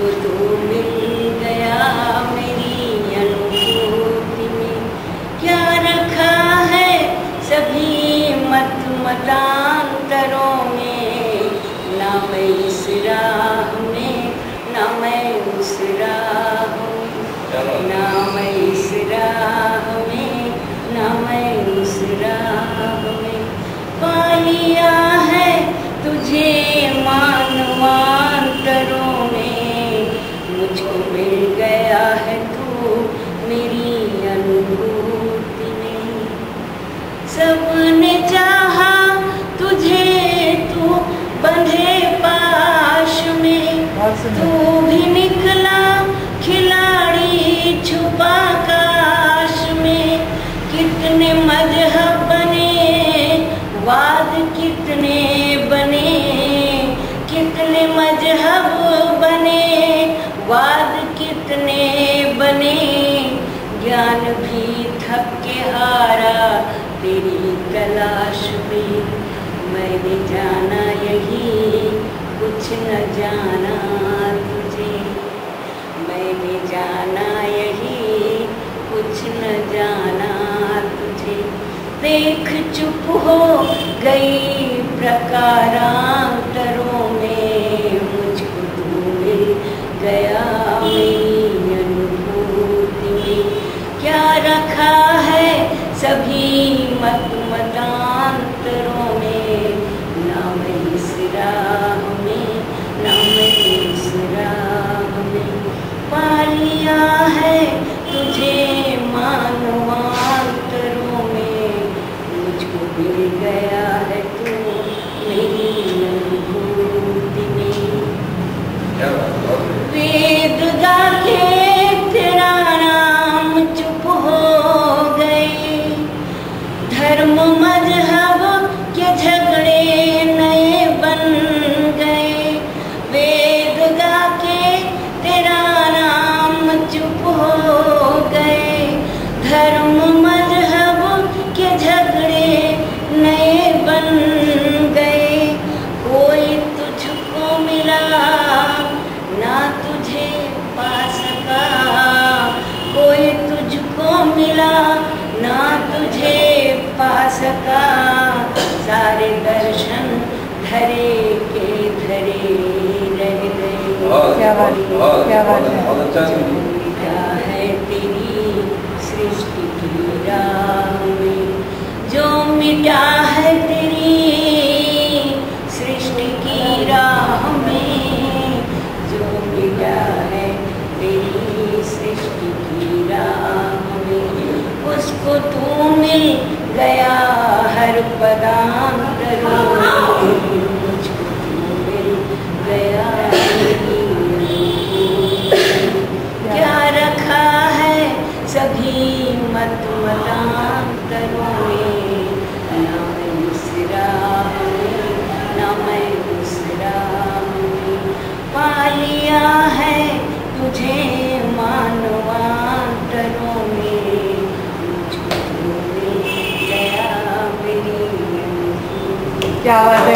मुझको तू मिल गया मेरी अनुभूति में। क्या रखा है सभी मतांतरों में, ना मैं इस राह में ना मैं उस राह में, ना मैं इस राह में ना मैं उस राह में। पा लिया है तुझे मानवांतरों में, मुझको मिल गया है तू मेरी अनुभूति में। सबने चाहा तुझे तू बंधे पाश में, तू भी निकला खिलाड़ी छुपा काश में। कितने मजहब बने वाद कितने बने, कितने मजहब बने वाद कितने बने। ज्ञान भी थक के हारा तेरी तलाश में। मैंने जाना यही कुछ न जाना तुझे, मैंने जाना यही कुछ न जाना तुझे। देख चुप हो गई प्रकारांतरों में, मुझको तू मिल गया मेरी अनुभूति में। क्या रखा है सभी मतांतरों में, ना मैं इस राह में ना मैं इस राह में। पा लिया है तुझे मानवांतरों में, मुझको मिल गया है तू मेरी अनुभूति में। वेद गा के तेरा नाम चुप हो गए, धर्म मजहब के झगड़े नए बन गए। वेद गा के तेरा नाम चुप हो गए, धर्म मजहब के झगड़े नए बन गए। कोई तुझको मिला ना तुझे पा सका, कोई तुझको मिला ना तुझे पा सका। सारे दर्शन धरे के धरे रह गए। क्या बात है, क्या बात है। क्या है तेरी सृष्टि की राह में, जो मिटा है तेरी सृष्टि की राह में, जो मिटा है तेरी सृष्टि की राह में। उसको तू मिल गया हर पदांतरों में, मुझको तू मिल गया मेरी अनुभूति में। क्या रखा है सभी मतांतरों में, ना मैं उस राह में ना मैं उस राह में। पा लिया है तुझे मानवांतरों में, मुझको तू मिल गया मेरी अनुभूति। क्या बात है।